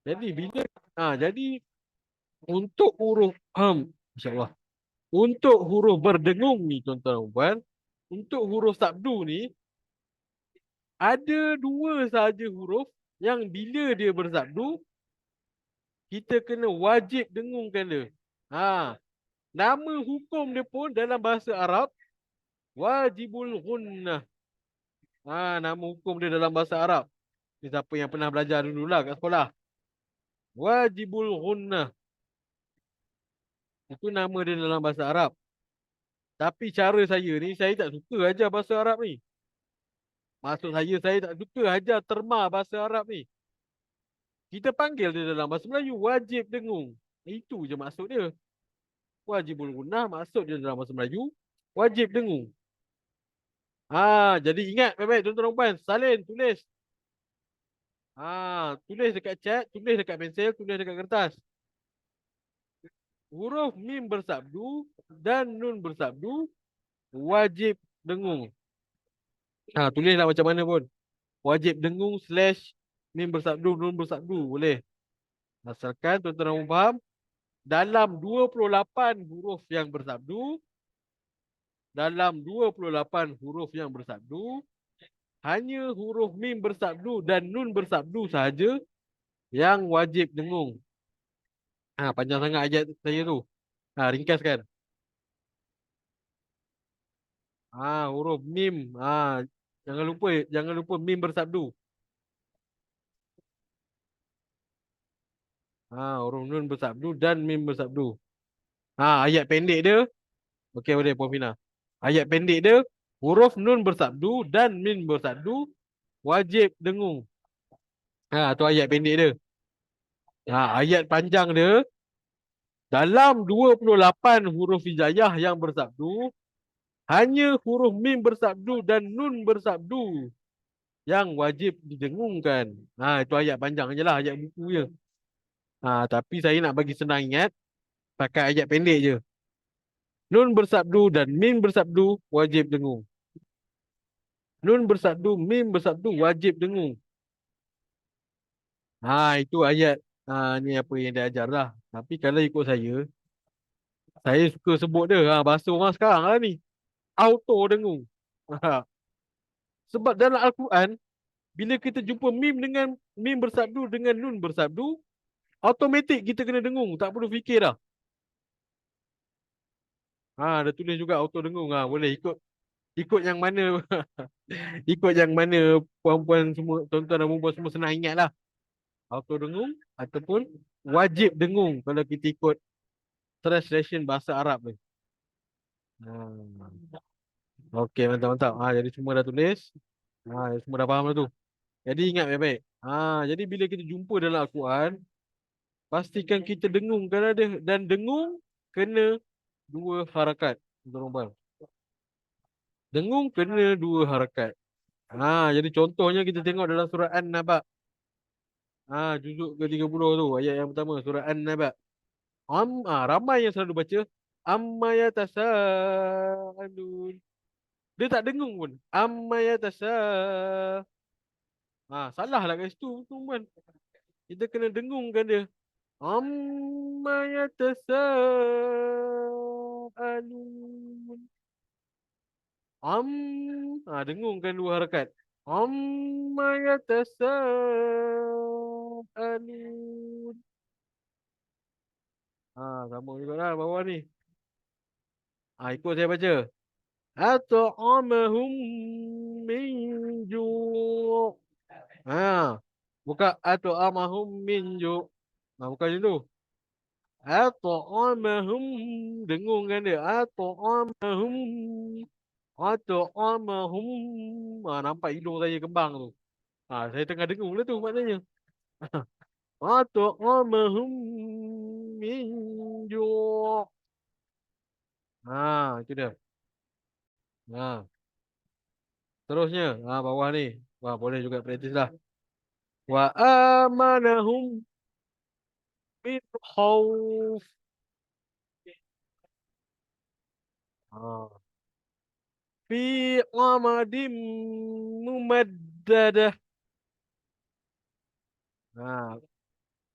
Jadi bila jadi untuk huruf insya-Allah. Untuk huruf berdengung ni tuan-tuan dan puan, untuk huruf sabdu ni ada 2 sahaja huruf yang bila dia bersabdu kita kena wajib dengungkan dia. Nama hukum dia pun dalam bahasa Arab wajibul gunnah. Nama hukum dia dalam bahasa Arab. Ni siapa yang pernah belajar dululah kat sekolah. Wajibul gunnah. Itu nama dia dalam bahasa Arab. Tapi cara saya ni, saya tak suka ajar bahasa Arab ni. Maksud saya tak suka ajar terma bahasa Arab ni. Kita panggil dia dalam bahasa Melayu, wajib dengung. Itu je maksud dia. Wajibul gunnah, maksud dia dalam bahasa Melayu, wajib dengung. Jadi ingat baik-baik tuan-tuan dan puan. Salin, tulis. Tulis dekat chat, tulis dekat pensel, tulis dekat kertas. Huruf mim bersabdu dan nun bersabdu wajib dengung. Tulislah macam mana pun. Wajib dengung / mim bersabdu, nun bersabdu. Boleh. Asalkan tuan-tuan faham. Dalam 28 huruf yang bersabdu. Hanya huruf mim bersabdu dan nun bersabdu sahaja yang wajib dengung. Panjang sangat ayat saya tu. Ringkaskan. Huruf mim. Jangan lupa mim bersabdu. Huruf nun bersabdu dan mim bersabdu. Ayat pendek dia. Okey, boleh Puan Fina. Ayat pendek dia, huruf nun bersabdu dan mim bersabdu wajib dengung. Tu ayat pendek dia. Ayat panjang dia, dalam 28 huruf hijaiyah yang bersabdu, hanya huruf mim bersabdu dan nun bersabdu yang wajib didengungkan. Itu ayat panjang je lah, ayat buku je. Tapi saya nak bagi senang ingat, pakai ayat pendek je. Nun bersabdu dan mim bersabdu wajib dengung. Nun bersabdu, mim bersabdu wajib dengung. Itu ayat ni apa yang dia ajar lah. Tapi kalau ikut saya suka sebut dia bahasa orang sekarang lah ni. Auto dengung. Ha, Sebab dalam Al-Quran, bila kita jumpa mim bersabdu dengan nun bersabdu, automatik kita kena dengung, tak perlu fikir dah. Ada tulis juga auto dengung. Boleh ikut ikut yang mana ikut yang mana puan-puan semua, tuan-tuan dan puan semua senang ingat lah. Auto dengung ataupun wajib dengung kalau kita ikut translation bahasa Arab ni. Ha. Okey, mantap-mantap. Jadi semua dah tulis. Semua dah faham dah tu. Jadi ingat baik-baik. Jadi bila kita jumpa dalam Al-Quran, pastikan kita dengungkan ada, dan dengung kena dua harakat. Tuan-tuan. Dengung kena dua harakat. Jadi contohnya kita tengok dalam surah An-Naba. Juzuk ke-30 tu, ayat yang pertama, surah An-Naba. Ramai yang selalu baca amma yatasaalun. Dia tak dengung pun. Amma yatasa. Salah lah kat situ, teman. Kita kena dengungkan dia. Amma yatasaalun. Dengungkan dua harakat. Amma yatasaalun. Sama juga lah bawah ni. Ikut saya baca. At'amahum min ju'. Buka at'amahum min ju'. Bukan macam tu. At'amahum. Dengungkan dia. At'amahum. At'amahum. Nampak hidung saya kembang tu. Saya tengah dengung lah tu maknanya. At'amahum min ju'. Itu dia. Terusnya, bawah ni. Boleh juga praktis lah. Wa amanahum min khawf. Ha. Fi amadim mumaddadah. Ha.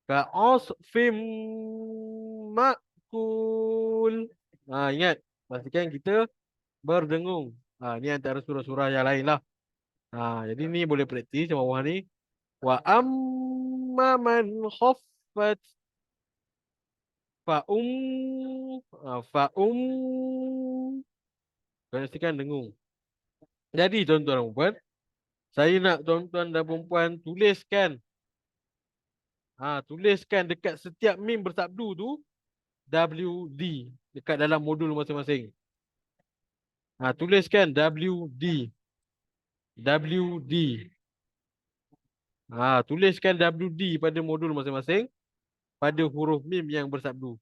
Ka'asfim ma'kul. Ingat. Pastikan kita berdengung. Ni antara surah-surah yang lain lah. Jadi ni boleh praktis yang bawah ni. Wa amma man khaffat fa'um. Pastikan dengung. Jadi tuan-tuan dan puan, saya nak tuan-tuan dan puan tuliskan. Tuliskan dekat setiap mim bersabdu tu WD dekat dalam modul masing-masing. Tuliskan WD. WD. Tuliskan WD pada modul masing-masing pada huruf mim yang bersabdu.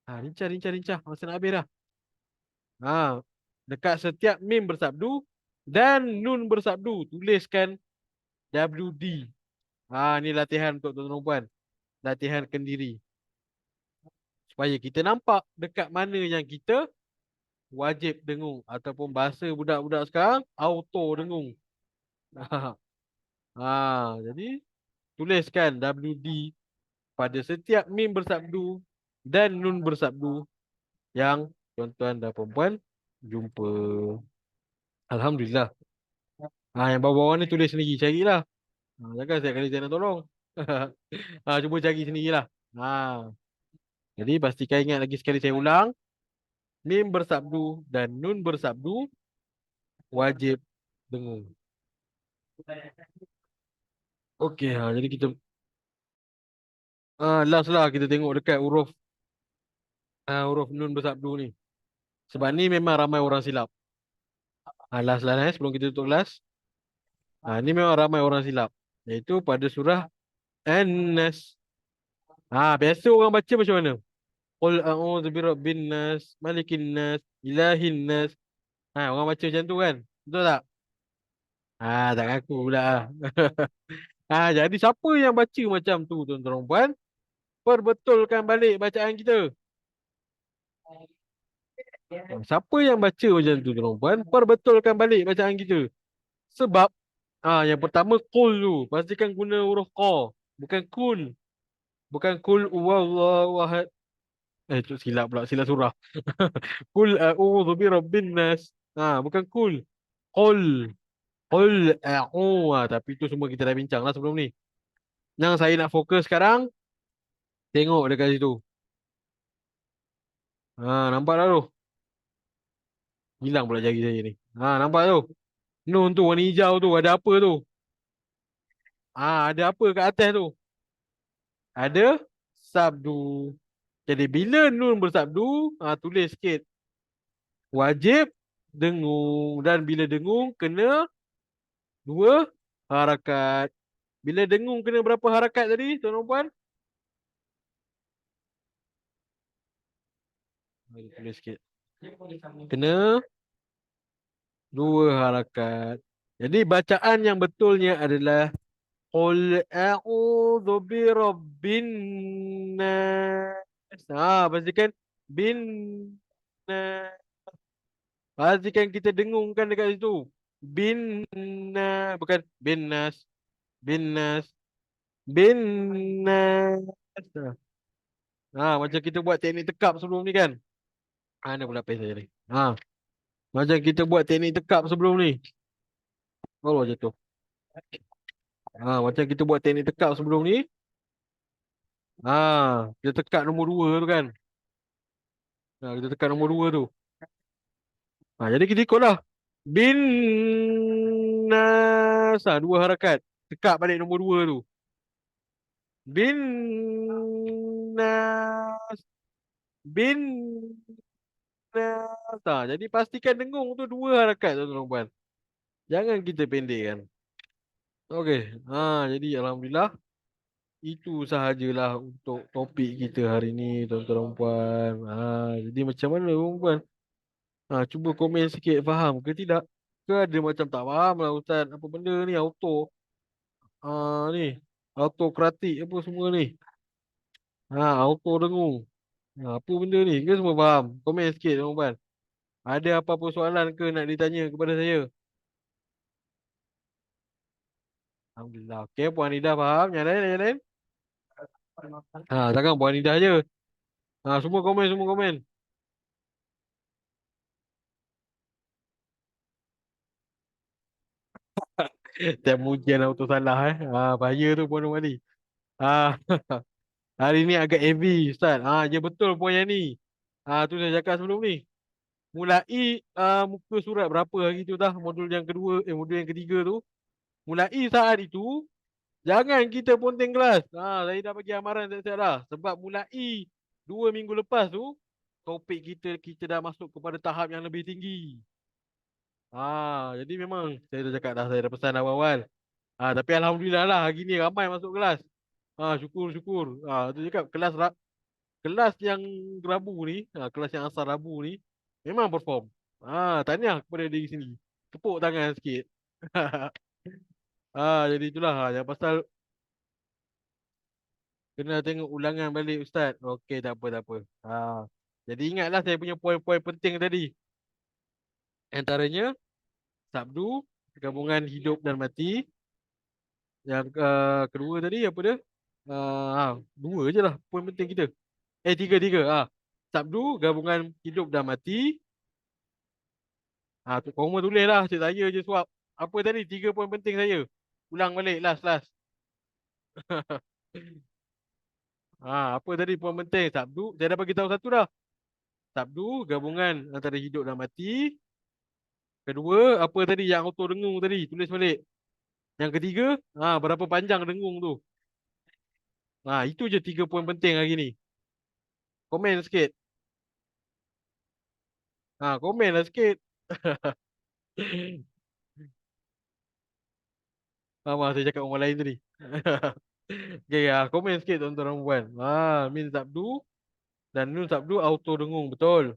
Rincah. Masa nak habis dah. Dekat setiap mim bersabdu dan nun bersabdu, tuliskan WD. Ni latihan untuk tuan-tuan dan puan. Latihan kendiri. Supaya kita nampak dekat mana yang kita wajib dengung. Ataupun bahasa budak-budak sekarang, auto dengung. Jadi, tuliskan WD pada setiap mim bersabdu dan nun bersabdu yang tuan-tuan dan perempuan jumpa. Alhamdulillah. Yang bawah-bawah ni tulis sendiri, carilah. Jangan saya kali saya nak tolong. Cuba cari sendirilah. Jadi pastikan ingat lagi sekali saya ulang. Mim bersabdu dan nun bersabdu wajib dengung. Okey, jadi kita last lah kita tengok dekat huruf nun bersabdu ni. Sebab ni memang ramai orang silap. Last lah sebelum kita tutup kelas. Ni memang ramai orang silap. Iaitu pada surah An-Nas. Biasa orang baca macam mana? Qul a'udzu birabbin nas, malikin nas, ilahin nas. Orang baca macam tu kan? Betul tak? Tak ngaku pula. Jadi siapa yang baca macam tu tuan-tuan dan puan? Perbetulkan balik bacaan kita. Siapa yang baca macam tu tuan-tuan dan puan? Perbetulkan balik bacaan kita. Sebab yang pertama kul tu. Pastikan guna huruf qa. Bukan kul. Bukan kul wallahu ahad. Tu silap pula. Silap surah. Kul a'udzu birabbin nas. Bukan kul. Qul. Qul tapi tu semua kita dah bincang lah sebelum ni. Yang saya nak fokus sekarang, tengok dekat situ. Nampak tak tu? Hilang pula jari saya ni. Nampak tu? Nun tu warna hijau tu. Ada apa tu? Ada apa kat atas tu? Ada sabdu. Jadi bila nun bersabdu, tulis sikit. Wajib dengung. Dan bila dengung, kena dua harakat. Bila dengung, kena berapa harakat tadi, tuan-tuan puan? Tulis sikit. Kena dua harakat. Jadi bacaan yang betulnya adalah Qul a'udzu birabbin nas. Pastikan bin nas. Pastikan kita dengungkan dekat situ. Bin nas, bukan bin nas. Bin nas. Bin nas. Macam kita buat teknik tekap sebelum ni kan. Ni pula pen saya ni. Macam kita buat teknik tekap sebelum ni. Allah jatuh. Macam kita buat teknik tekap sebelum ni. Kita tekat nombor 2 tu kan. Kita tekan nombor 2 tu. Jadi kita ikutlah. Bin nas. Dua harakat. Tekak balik nombor 2 tu. Bin nas. Bin nas. Jadi pastikan dengung tu dua harakat tuan-tuan puan. Jangan kita pendekkan. Okey. Jadi alhamdulillah itu sahajalah untuk topik kita hari ni tuan-tuan puan. Jadi macam mana puan? Cuba komen sikit faham ke tidak? Ke ada macam tak faham lah Ustaz. Apa benda ni ni autokratik apa semua ni. Auto dengung. Apa benda ni? Ke semua faham? Komen sikit tuan-tuan. Ada apa-apa soalan ke nak ditanya kepada saya? Alhamdulillah. Okey, Puan Nida faham. Yang lain, yang lain? Takkan Puan Nida je. Semua komen, semua komen. Tiap ujian auto salah bahaya tu Puan Wali. Ah, hari ni agak heavy Ustaz. Ya betul puan yang ni. Tu saya cakap sebelum ni. Mulai muka surat berapa hari tu dah modul yang kedua, modul yang ketiga tu. Mulai saat itu jangan kita ponteng kelas. Saya dah bagi amaran siap-siap dah. Sebab mulai 2 minggu lepas tu topik kita dah masuk kepada tahap yang lebih tinggi. Jadi memang saya dah cakap dah, saya dah pesan awal-awal. Tapi alhamdulillah lah hari ni ramai masuk kelas. Syukur-syukur. Tu cakap kelas yang Rabu ni, kelas yang asal Rabu ni memang perform. Tahniah kepada diri sendiri. Tepuk tangan sikit. Jadi itulah yang pasal kena tengok ulangan balik Ustaz. Okey, tak apa, tak apa. Jadi ingatlah saya punya poin-poin penting tadi. Antaranya sabdu, gabungan hidup dan mati. Yang kedua tadi apa dia? Dua je lah poin penting kita. Tiga. Sabdu, gabungan hidup dan mati. Tu kau tulis lah. Cik saya je suap. Apa tadi? 3 poin penting saya. Ulang balik. Last. Apa tadi poin penting? Sabdu. Saya dah bagi tahu satu dah. Sabdu, gabungan antara hidup dan mati. Kedua, apa tadi yang auto dengung tadi? Tulis balik. Yang ketiga, berapa panjang dengung tu? Itu je 3 poin penting hari ni. Komen sikit. Komen lah sikit. Saya cakap orang lain tadi. Okay, komen sikit tuan-tuan dan puan. Min sabdu dan nun sabdu auto dengung betul.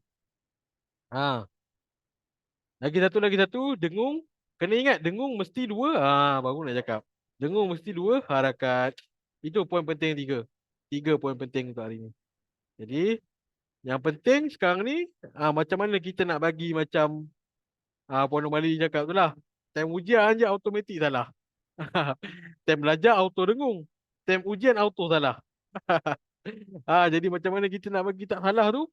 Lagi satu dengung. Kena ingat dengung mesti dua. Baru nak cakap. Dengung mesti dua harakat. Itu poin penting tiga. Tiga poin penting untuk hari ni. Jadi yang penting sekarang ni macam mana kita nak bagi macam Puan Nomali cakap tu lah. Time ujian je automatik salah. Time belajar auto dengung. Time ujian auto salah. Jadi macam mana kita nak bagi tak salah tu?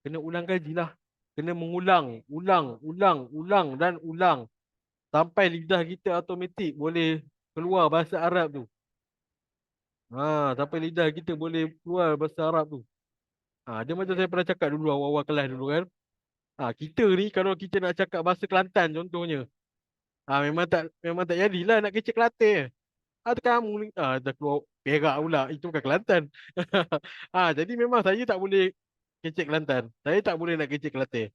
Kena ulang kaji lah. Kena mengulang, ulang, ulang, ulang dan ulang. Sampai lidah kita automatik boleh keluar bahasa Arab tu. Sampai lidah kita boleh keluar bahasa Arab tu. Dia macam saya pernah cakap dulu awal-awal kelas dulu kan. Kita ni kalau kita nak cakap bahasa Kelantan contohnya. Memang tak jadilah nak kecek Kelantan. Kamu ni dah keluar Perak pula. Itu bukan Kelantan. Jadi memang saya tak boleh kecek Kelantan. Saya tak boleh nak kecek Kelantan.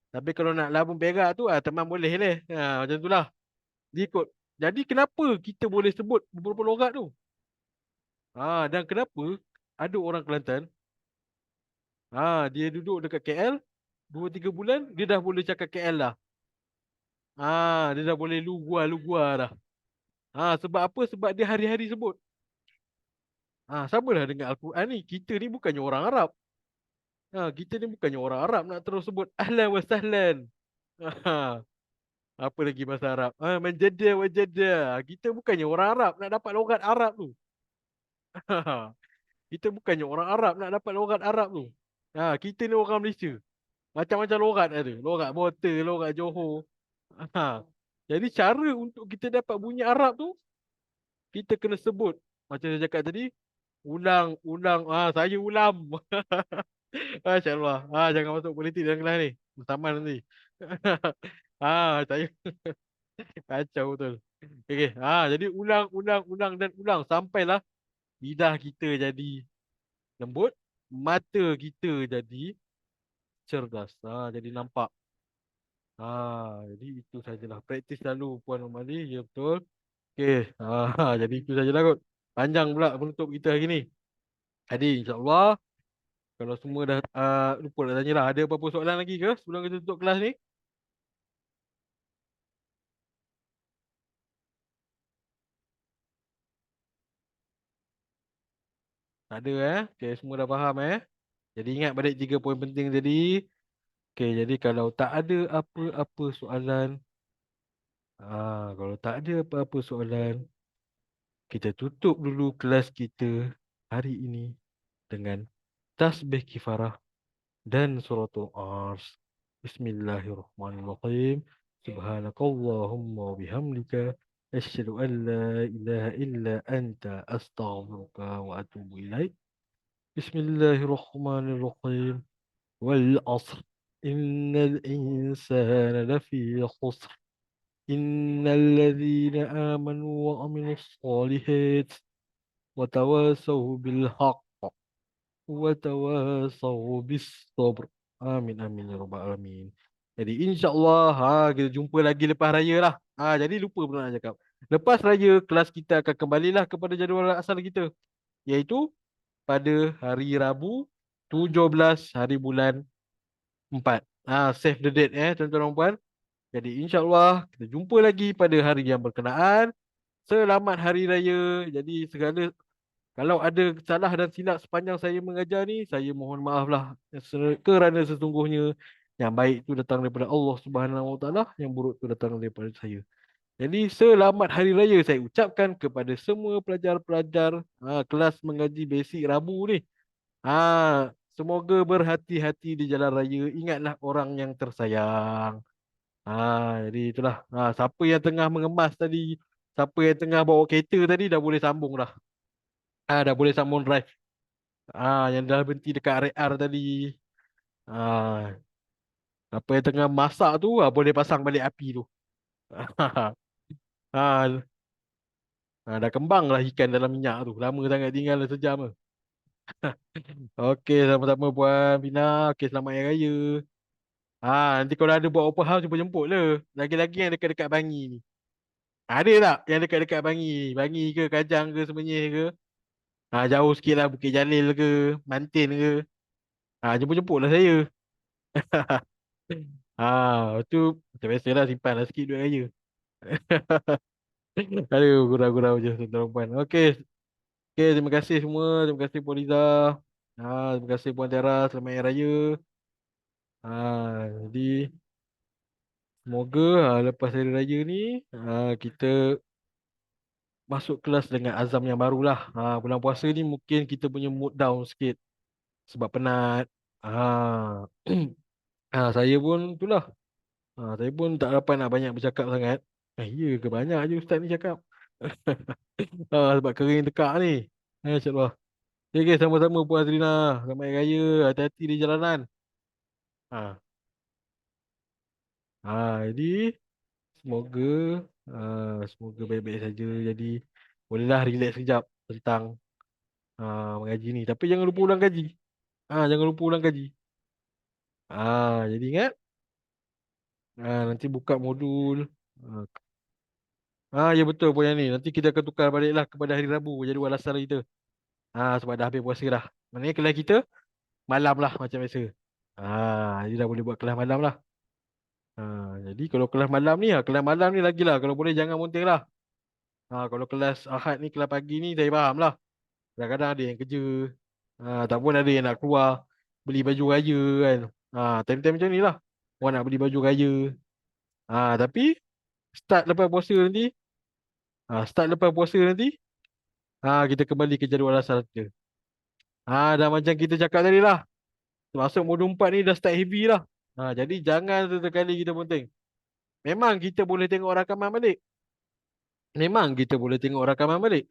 Tapi kalau nak labung Perak tu teman boleh leh. Macam tu lah. Ikut. Jadi kenapa kita boleh sebut beberapa logat tu? Dan kenapa ada orang Kelantan, dia duduk dekat KL, 2-3 bulan, dia dah boleh cakap KL lah. Dia dah boleh lu gua dah. Sebab apa? Sebab dia hari-hari sebut. Sama lah dengan Al-Quran ni. Kita ni bukannya orang Arab. Kita ni bukannya orang Arab nak terus sebut ahlan wa sahlan. Ha, apa lagi bahasa Arab? Menjada wa jada. Kita bukannya orang Arab nak dapat logat Arab tu. Kita bukannya orang Arab nak dapat logat Arab tu. Kita ni orang Malaysia. Macam-macam logat ada. Logat Bota, logat Johor. Ha. Jadi cara untuk kita dapat bunyi Arab tu, kita kena sebut. Macam saya cakap tadi, ulang, ulang. Saya ulam. Masya Allah. Jangan masuk politik dalam kelas ni. Bersamaan nanti. Saya kacau betul. Okay. Jadi ulang, ulang, ulang dan ulang. Sampailah lidah kita jadi lembut. Mata kita jadi cerdas. Jadi nampak. Jadi itu sajalah. Praktis selalu Puan Umali. Ya betul. Okay. Jadi itu sajalah kot. Panjang pula penutup kita hari ni. Jadi insyaAllah. Kalau semua dah lupa nak tanya lah. Ada apa-apa soalan lagi ke sebelum kita tutup kelas ni? Tak ada Okay, semua dah faham Jadi ingat balik 3 poin penting tadi. Okay, jadi kalau tak ada apa-apa soalan. Kalau tak ada apa-apa soalan. Kita tutup dulu kelas kita hari ini dengan tasbih kifarah dan suratul Ars. Bismillahirrahmanirrahim. Subhanakallahumma wa bihamdika asyhadu an la ilaha illa anta astaghfiruka wa atubu ilaik. Bismillahirrahmanirrahim. Wal asr. Innal insana lafi khusr. Innal ladzina amanu wa amilus solihat wa tawasaw bil haqq wa tawasaw bis sabr. Amin amin ya rabbal alamin. Jadi insya-Allah kita jumpa lagi lepas raya lah. Jadi lupa pula nak cakap. Lepas raya kelas kita akan kembalilah kepada jadual asal kita, iaitu pada hari Rabu 17 hari bulan 4. Save the date tuan-tuan dan puan. Jadi insya-Allah kita jumpa lagi pada hari yang berkenaan. Selamat hari raya. Jadi segala kalau ada salah dan silap sepanjang saya mengajar ni, saya mohon maaf lah. Kerana sesungguhnya yang baik itu datang daripada Allah Subhanahu Wa Taala, yang buruk itu datang daripada saya. Jadi selamat hari raya saya ucapkan kepada semua pelajar-pelajar kelas mengaji basic Rabu ni. Semoga berhati-hati di jalan raya. Ingatlah orang yang tersayang. Jadi itulah. Siapa yang tengah mengemas tadi, siapa yang tengah bawa kereta tadi dah boleh sambung dah. Dah boleh sambung drive. Yang dah berhenti dekat RR tadi. Ah, Apa yang tengah masak tu boleh pasang balik api tu. Ah, Dah kembang lah ikan dalam minyak tu. Lama sangat tinggal dah sejam tu. Okey, sama-sama Puan Bina. Okey, selamat Hari Raya. Nanti kalau ada buat open house, jemput-jemput le. Lagi-lagi yang dekat-dekat Bangi ni. Ada tak yang dekat-dekat Bangi? Bangi ke, Kajang ke, Semenyih ke? Jauh sikit lah, Bukit Jalil ke, Mantin ke. Jemput-jemput lah saya. Tu macam biasa lah, simpan lah sikit duit raya. Aduh, gurau-gurau je tuan puan. Okey, okey, terima kasih semua. Terima kasih Puan Liza. Terima kasih Puan Tiara. Selamat Hari Raya. Jadi semoga lepas Hari Raya ni kita masuk kelas dengan azam yang barulah. Bulan puasa ni mungkin kita punya mood down sikit sebab penat. Ah, saya pun itulah. Saya pun tak dapat nak banyak bercakap sangat. Ya ke banyak je ustaz ni cakap. Sebab kering tekak ni. InsyaAllah. Okay, okay, sama-sama Puan Azrina. Selamat Hari Raya. Hati-hati di jalanan. Ha. Jadi semoga semoga baik-baik saja. Jadi bolehlah relax sekejap tentang mengaji ni. Tapi jangan lupa ulang kaji. Jangan lupa ulang kaji. Jadi ingat. Nanti buka modul. Ah, ya betul Puan Yani. Nanti kita akan tukar baliklah kepada hari Rabu jadi asal kita. Sebab dah habis puasa dah. Maknanya kelas kita malam lah macam biasa. Jadi dah boleh buat kelas malam lah. Jadi kalau kelas malam ni kelas malam ni lagilah kalau boleh jangan monting lah. Kalau kelas Ahad ni kelas pagi ni saya faham lah. Kadang-kadang ada yang kerja. Tak pun ada yang nak keluar beli baju raya kan. Time-time macam ni lah. Orang nak beli baju raya. Tapi start lepas puasa nanti, start lepas puasa nanti, kita kembali ke jadual asal kita. Dah macam kita cakap tadi lah. Masuk modul 4 ni dah start heavy lah. Jadi jangan sesekali kita penting. Memang kita boleh tengok rakaman balik. Memang kita boleh tengok rakaman balik.